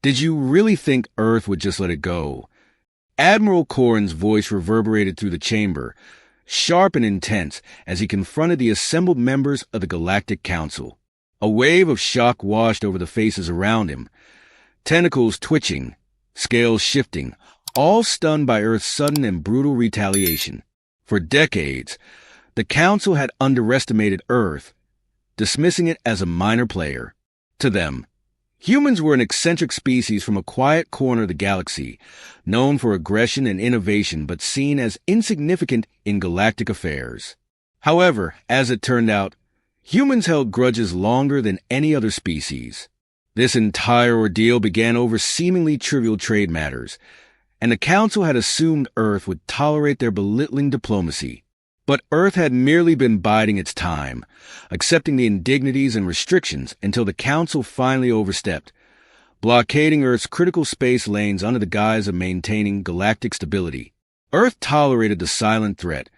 Did you really think Earth would just let it go? Admiral Corrin's voice reverberated through the chamber, sharp and intense as he confronted the assembled members of the Galactic Council. A wave of shock washed over the faces around him, tentacles twitching, scales shifting, all stunned by Earth's sudden and brutal retaliation. For decades, the Council had underestimated Earth, dismissing it as a minor player. To them, humans were an eccentric species from a quiet corner of the galaxy, known for aggression and innovation but seen as insignificant in galactic affairs. However, as it turned out, humans held grudges longer than any other species. This entire ordeal began over seemingly trivial trade matters, and the Council had assumed Earth would tolerate their belittling diplomacy. But Earth had merely been biding its time, accepting the indignities and restrictions until the Council finally overstepped, blockading Earth's critical space lanes under the guise of maintaining galactic stability. Earth tolerated the silent threat,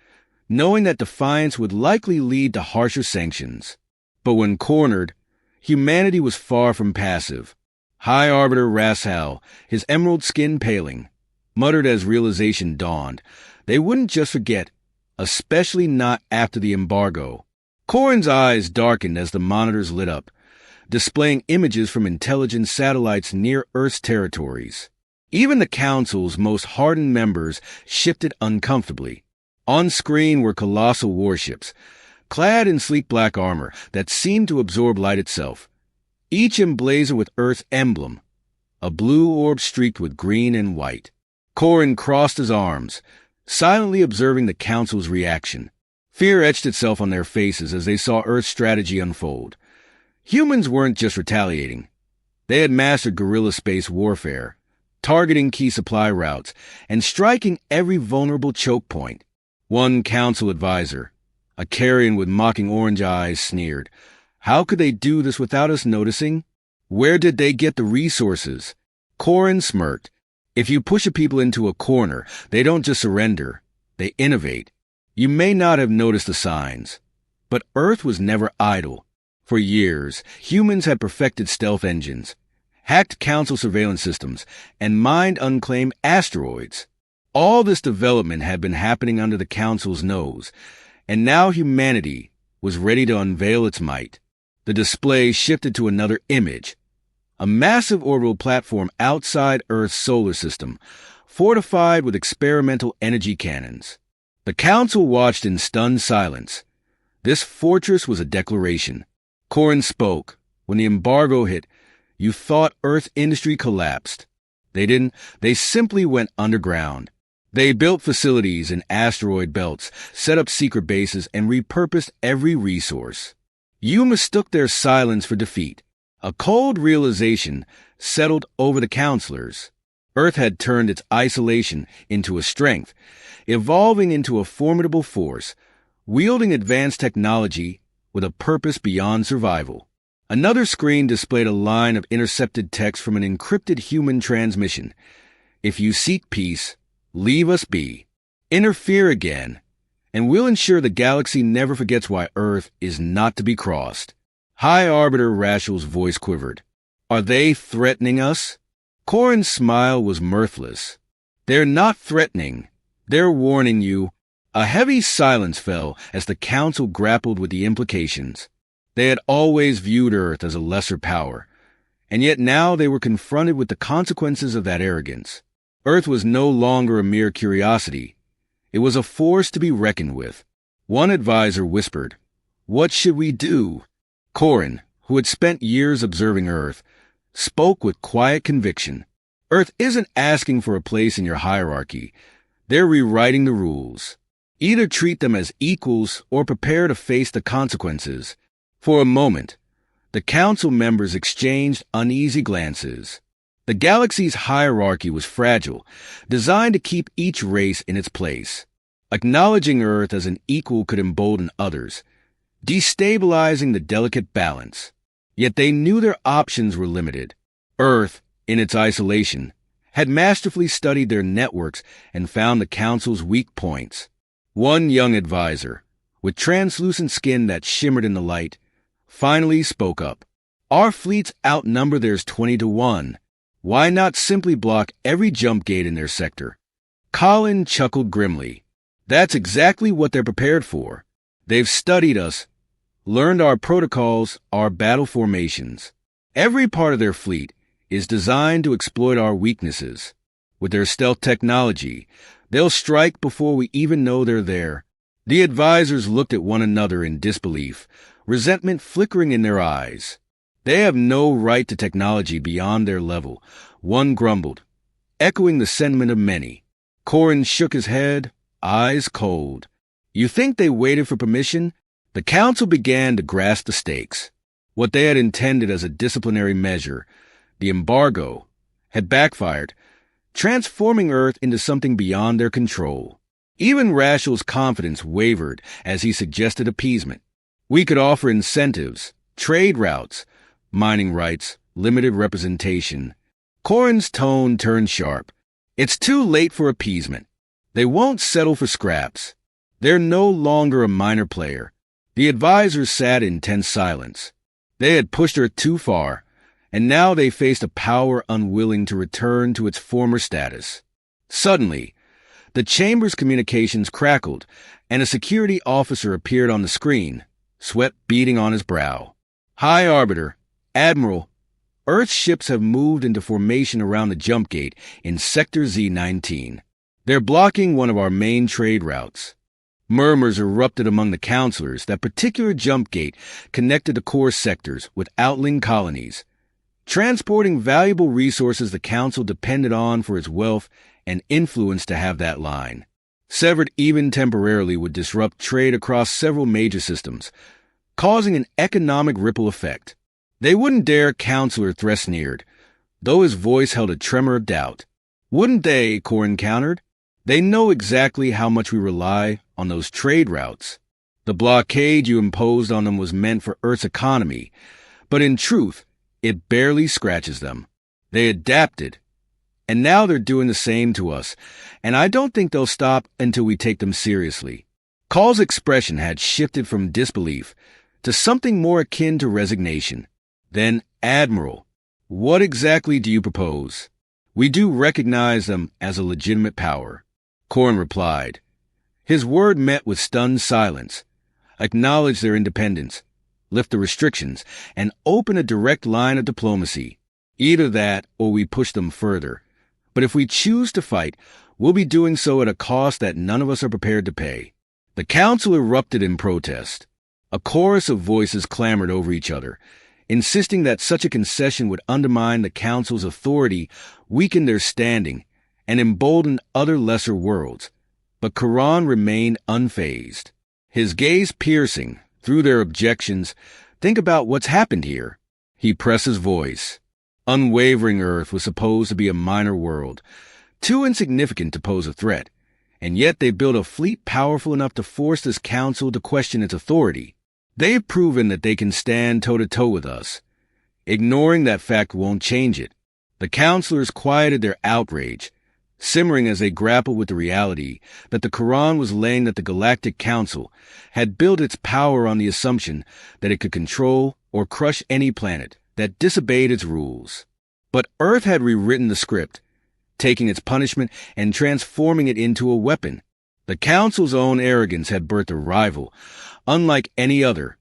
knowing that defiance would likely lead to harsher sanctions. But when cornered, humanity was far from passive. High Arbiter Rassal, his emerald skin paling, muttered as realization dawned. They wouldn't just forget, especially not after the embargo. Corrin's eyes darkened as the monitors lit up, displaying images from intelligence satellites near Earth's territories. Even the Council's most hardened members shifted uncomfortably. On screen were colossal warships, clad in sleek black armor that seemed to absorb light itself, each emblazoned with Earth's emblem, a blue orb streaked with green and white. Corrin crossed his arms, silently observing the Council's reaction. Fear etched itself on their faces as they saw Earth's strategy unfold. Humans weren't just retaliating. They had mastered guerrilla space warfare, targeting key supply routes, and striking every vulnerable choke point. One Council advisor, a Carrion with mocking orange eyes, sneered. How could they do this without us noticing? Where did they get the resources? Corrin smirked. If you push a people into a corner, they don't just surrender, they innovate. You may not have noticed the signs, but Earth was never idle. For years, humans had perfected stealth engines, hacked Council surveillance systems, and mined unclaimed asteroids. All this development had been happening under the Council's nose, and now humanity was ready to unveil its might. The display shifted to another image. A massive orbital platform outside Earth's solar system, fortified with experimental energy cannons. The Council watched in stunned silence. This fortress was a declaration. Corrin spoke. When the embargo hit, you thought Earth industry collapsed. They didn't. They simply went underground. They built facilities in asteroid belts, set up secret bases, and repurposed every resource. You mistook their silence for defeat. A cold realization settled over the counselors. Earth had turned its isolation into a strength, evolving into a formidable force, wielding advanced technology with a purpose beyond survival. Another screen displayed a line of intercepted text from an encrypted human transmission. If you seek peace, leave us be. Interfere again, and we'll ensure the galaxy never forgets why Earth is not to be crossed. High Arbiter Rashal's voice quivered. Are they threatening us? Corrin's smile was mirthless. They're not threatening. They're warning you. A heavy silence fell as the Council grappled with the implications. They had always viewed Earth as a lesser power, and yet now they were confronted with the consequences of that arrogance. Earth was no longer a mere curiosity. It was a force to be reckoned with. One advisor whispered, "What should we do?" Corrin, who had spent years observing Earth, spoke with quiet conviction. Earth isn't asking for a place in your hierarchy. They're rewriting the rules. Either treat them as equals or prepare to face the consequences. For a moment, the Council members exchanged uneasy glances. The galaxy's hierarchy was fragile, designed to keep each race in its place. Acknowledging Earth as an equal could embolden others, destabilizing the delicate balance. Yet they knew their options were limited. Earth, in its isolation, had masterfully studied their networks and found the Council's weak points. One young advisor, with translucent skin that shimmered in the light, finally spoke up. Our fleets outnumber theirs 20 to 1. Why not simply block every jump gate in their sector? Colin chuckled grimly. That's exactly what they're prepared for. They've studied us, learned our protocols, our battle formations. Every part of their fleet is designed to exploit our weaknesses. With their stealth technology, they'll strike before we even know they're there. The advisors looked at one another in disbelief, resentment flickering in their eyes. They have no right to technology beyond their level, one grumbled, echoing the sentiment of many. Corin shook his head, eyes cold. You think they waited for permission? The council began to grasp the stakes. What they had intended as a disciplinary measure, the embargo, had backfired, transforming Earth into something beyond their control. Even Rashal's confidence wavered as he suggested appeasement. We could offer incentives, trade routes, mining rights, limited representation. Corin's tone turned sharp. It's too late for appeasement. They won't settle for scraps. They're no longer a minor player. The advisors sat in tense silence. They had pushed her too far, and now they faced a power unwilling to return to its former status. Suddenly, the chamber's communications crackled, and a security officer appeared on the screen, sweat beading on his brow. High Arbiter, Admiral, Earth's ships have moved into formation around the jump gate in Sector Z-19. They're blocking one of our main trade routes. Murmurs erupted among the counselors that particular jump gate connected the core sectors with outling colonies, transporting valuable resources the council depended on for its wealth and influence to have that line. Severed even temporarily would disrupt trade across several major systems, causing an economic ripple effect. They wouldn't dare Counselor Thresneard, though his voice held a tremor of doubt. Wouldn't they, Corin countered? They know exactly how much we rely on those trade routes. The blockade you imposed on them was meant for Earth's economy, but in truth, it barely scratches them. They adapted, and now they're doing the same to us, and I don't think they'll stop until we take them seriously. Call's expression had shifted from disbelief to something more akin to resignation. Then, Admiral, what exactly do you propose? We do recognize them as a legitimate power, Corin replied. His word met with stunned silence. Acknowledge their independence, lift the restrictions, and open a direct line of diplomacy. Either that or we push them further. But if we choose to fight, we'll be doing so at a cost that none of us are prepared to pay. The council erupted in protest. A chorus of voices clamored over each other, insisting that such a concession would undermine the council's authority, weaken their standing, and embolden other lesser worlds. But Quran remained unfazed. His gaze piercing through their objections. Think about what's happened here. He pressed his voice. Unwavering Earth was supposed to be a minor world, too insignificant to pose a threat, and yet they built a fleet powerful enough to force this council to question its authority. They've proven that they can stand toe-to-toe with us. Ignoring that fact won't change it. The counselors quieted their outrage, simmering as they grappled with the reality that the Quran was laying that the Galactic Council had built its power on the assumption that it could control or crush any planet that disobeyed its rules. But Earth had rewritten the script, taking its punishment and transforming it into a weapon. The Council's own arrogance had birthed a rival, unlike any other,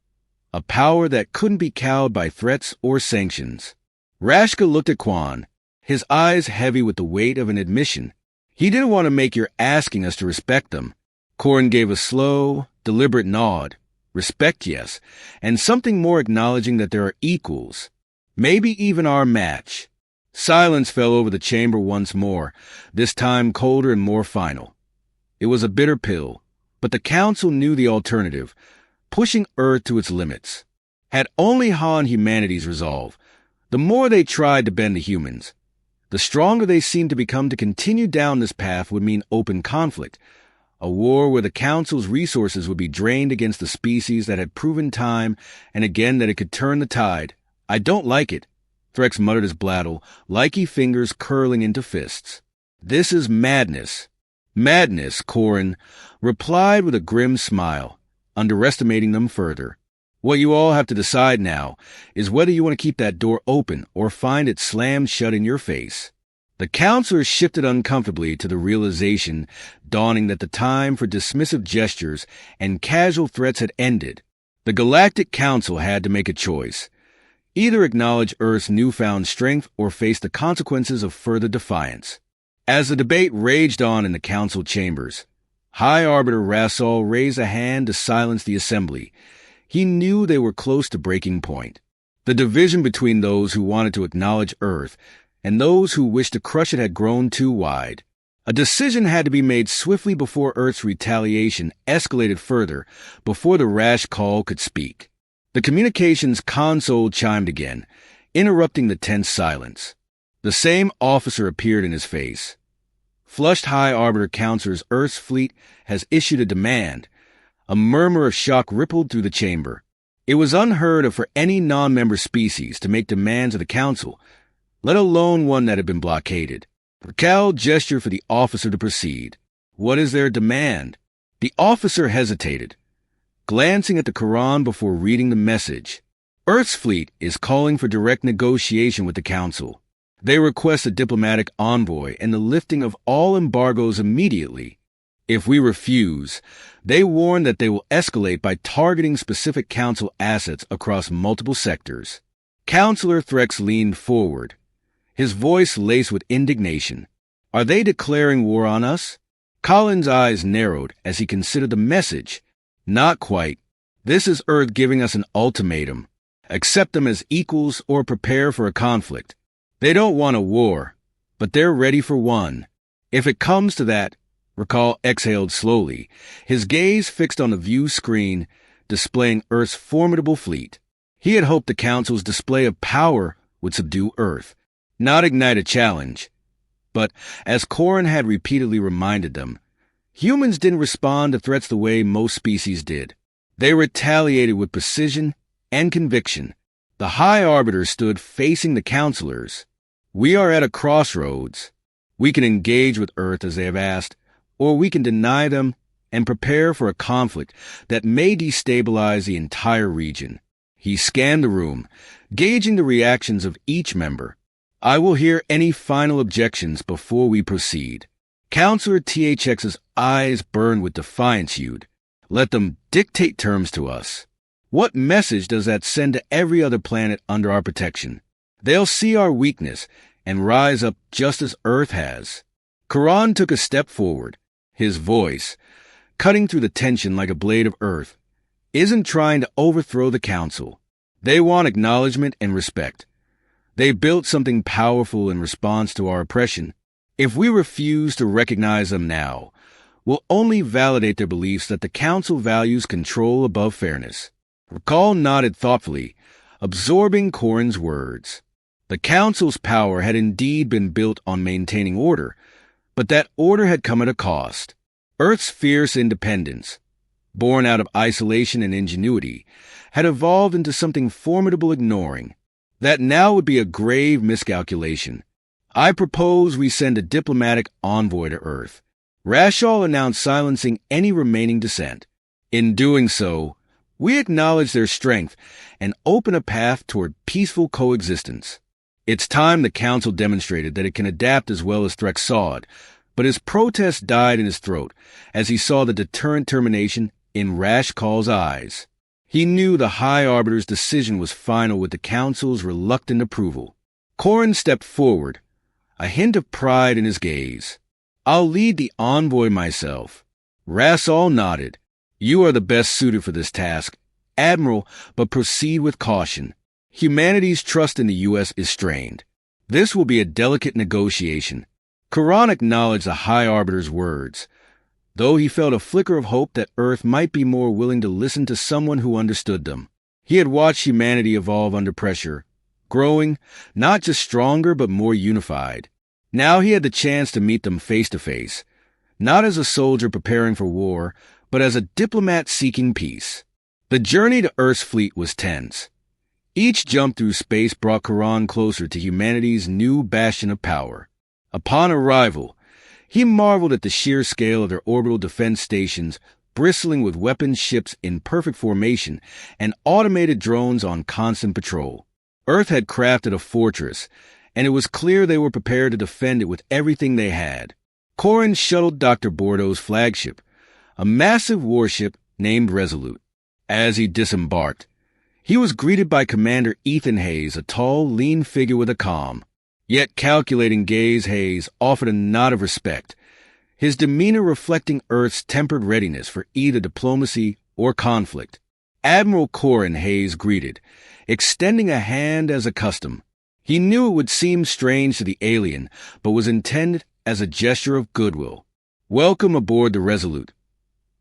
a power that couldn't be cowed by threats or sanctions. Rashka looked at Quan, his eyes heavy with the weight of an admission. He didn't want to make your asking us to respect them. Corin gave a slow, deliberate nod. Respect, yes, and something more acknowledging that there are equals, maybe even our match. Silence fell over the chamber once more, this time colder and more final. It was a bitter pill, but the council knew the alternative, pushing Earth to its limits. Had only Han humanity's resolve. The more they tried to bend the humans, the stronger they seemed to become. To continue down this path would mean open conflict, a war where the council's resources would be drained against the species that had proven time and again that it could turn the tide. I don't like it, Threx muttered his blattle, likey fingers curling into fists. This is madness. Madness, Corin replied with a grim smile, underestimating them further. What you all have to decide now is whether you want to keep that door open or find it slammed shut in your face. The counselors shifted uncomfortably to the realization dawning that the time for dismissive gestures and casual threats had ended. The Galactic Council had to make a choice. Either acknowledge Earth's newfound strength or face the consequences of further defiance. As the debate raged on in the council chambers, High Arbiter Rasol raised a hand to silence the assembly. He knew they were close to breaking point. The division between those who wanted to acknowledge Earth and those who wished to crush it had grown too wide. A decision had to be made swiftly before Earth's retaliation escalated further, before the rash call could speak. The communications console chimed again, interrupting the tense silence. The same officer appeared in his face. Flushed High Arbiter Counselors, Earth's fleet has issued a demand. A murmur of shock rippled through the chamber. It was unheard of for any non-member species to make demands of the Council, let alone one that had been blockaded. Raquel gestured for the officer to proceed. What is their demand? The officer hesitated, glancing at the Quran before reading the message. Earth's fleet is calling for direct negotiation with the Council. They request a diplomatic envoy and the lifting of all embargoes immediately. If we refuse, they warn that they will escalate by targeting specific Council assets across multiple sectors. Counselor Threx leaned forward, his voice laced with indignation. Are they declaring war on us? Colin's eyes narrowed as he considered the message. Not quite. This is Earth giving us an ultimatum. Accept them as equals or prepare for a conflict. They don't want a war, but they're ready for one. If it comes to that, Raquel exhaled slowly, his gaze fixed on the view screen displaying Earth's formidable fleet. He had hoped the Council's display of power would subdue Earth, not ignite a challenge. But, as Corin had repeatedly reminded them, humans didn't respond to threats the way most species did. They retaliated with precision and conviction. The High Arbiter stood facing the counselors. We are at a crossroads. We can engage with Earth as they have asked, or we can deny them and prepare for a conflict that may destabilize the entire region. He scanned the room, gauging the reactions of each member. I will hear any final objections before we proceed. Counselor THX's eyes burned with defiance. Let them dictate terms to us. What message does that send to every other planet under our protection? They'll see our weakness and rise up just as Earth has. Quran took a step forward, his voice, cutting through the tension like a blade of earth, isn't trying to overthrow the Council. They want acknowledgement and respect. They built something powerful in response to our oppression. If we refuse to recognize them now, we'll only validate their beliefs that the Council values control above fairness. Raquel nodded thoughtfully, absorbing Corin's words. The Council's power had indeed been built on maintaining order, but that order had come at a cost. Earth's fierce independence, born out of isolation and ingenuity, had evolved into something formidable ignoring. That now would be a grave miscalculation. I propose we send a diplomatic envoy to Earth. Rashal announced silencing any remaining dissent. In doing so, we acknowledge their strength and open a path toward peaceful coexistence. It's time the Council demonstrated that it can adapt as well as Threx saw it, but his protest died in his throat as he saw the deterrent termination in Rashkal's eyes. He knew the High Arbiter's decision was final with the Council's reluctant approval. Corin stepped forward, a hint of pride in his gaze. I'll lead the envoy myself. Rasal nodded. You are the best suited for this task, Admiral, but proceed with caution. Humanity's trust in the U.S. is strained. This will be a delicate negotiation. Quran acknowledged the High Arbiter's words, though he felt a flicker of hope that Earth might be more willing to listen to someone who understood them. He had watched humanity evolve under pressure, growing, not just stronger but more unified. Now he had the chance to meet them face to face, not as a soldier preparing for war, but as a diplomat seeking peace. The journey to Earth's fleet was tense. Each jump through space brought Quran closer to humanity's new bastion of power. Upon arrival, he marveled at the sheer scale of their orbital defense stations bristling with weapon ships in perfect formation and automated drones on constant patrol. Earth had crafted a fortress, and it was clear they were prepared to defend it with everything they had. Corin shuttled Dr. Bordeaux's flagship, a massive warship named Resolute. As he disembarked, he was greeted by Commander Ethan Hayes, a tall, lean figure with a calm, yet calculating gaze. Hayes offered a nod of respect, his demeanor reflecting Earth's tempered readiness for either diplomacy or conflict. Admiral Corin, Hayes greeted, extending a hand as a custom. He knew it would seem strange to the alien, but was intended as a gesture of goodwill. Welcome aboard the Resolute.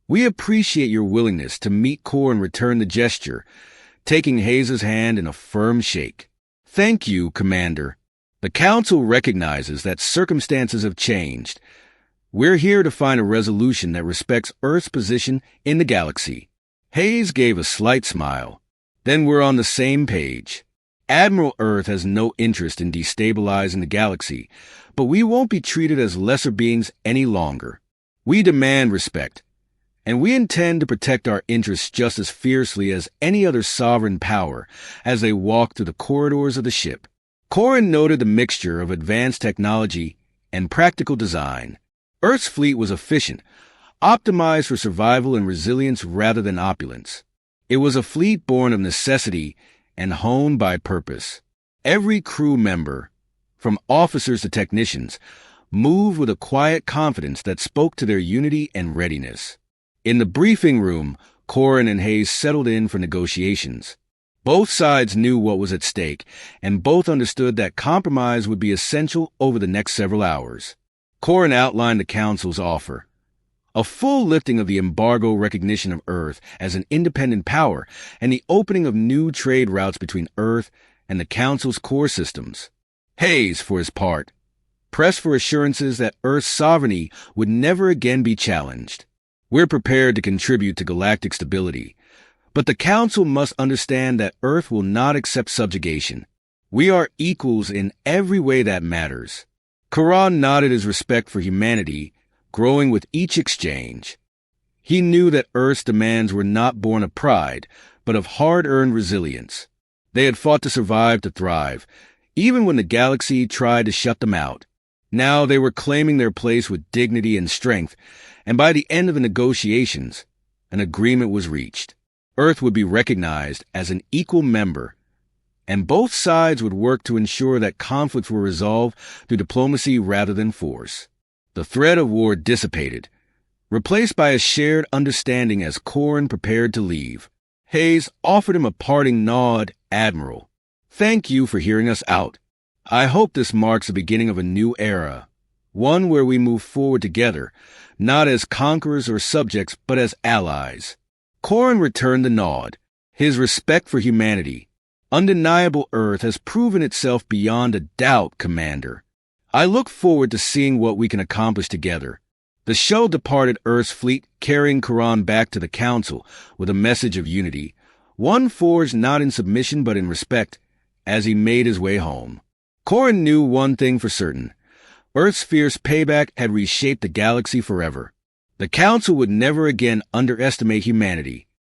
We appreciate your willingness to meet Corin. Returned the gesture, taking Hayes' hand in a firm shake. Thank you, Commander. The Council recognizes that circumstances have changed. We're here to find a resolution that respects Earth's position in the galaxy. Hayes gave a slight smile. Then we're on the same page. Admiral Earth has no interest in destabilizing the galaxy, but we won't be treated as lesser beings any longer. We demand respect, and we intend to protect our interests just as fiercely as any other sovereign power as they walk through the corridors of the ship. Corin noted the mixture of advanced technology and practical design. Earth's fleet was efficient, optimized for survival and resilience rather than opulence. It was a fleet born of necessity and honed by purpose. Every crew member, from officers to technicians, moved with a quiet confidence that spoke to their unity and readiness. In the briefing room, Corin and Hayes settled in for negotiations. Both sides knew what was at stake, and both understood that compromise would be essential over the next several hours. Corin outlined the Council's offer: a full lifting of the embargo, recognition of Earth as an independent power, and the opening of new trade routes between Earth and the Council's core systems. Hayes, for his part, pressed for assurances that Earth's sovereignty would never again be challenged. We're prepared to contribute to galactic stability, but the Council must understand that Earth will not accept subjugation. We are equals in every way that matters. Karan nodded, his respect for humanity growing with each exchange. He knew that Earth's demands were not born of pride, but of hard-earned resilience. They had fought to survive, to thrive, even when the galaxy tried to shut them out. Now they were claiming their place with dignity and strength, and by the end of the negotiations, an agreement was reached. Earth would be recognized as an equal member, and both sides would work to ensure that conflicts were resolved through diplomacy rather than force. The threat of war dissipated, replaced by a shared understanding as Corin prepared to leave. Hayes offered him a parting nod. Admiral, thank you for hearing us out. I hope this marks the beginning of a new era, one where we move forward together, not as conquerors or subjects, but as allies. Corin returned the nod, his respect for humanity. Undeniable. Earth has proven itself beyond a doubt, Commander. I look forward to seeing what we can accomplish together. The shuttle departed Earth's fleet, carrying Karan back to the Council with a message of unity, one forged not in submission but in respect, as he made his way home. Corin knew one thing for certain: Earth's fierce payback had reshaped the galaxy forever. The Council would never again underestimate humanity.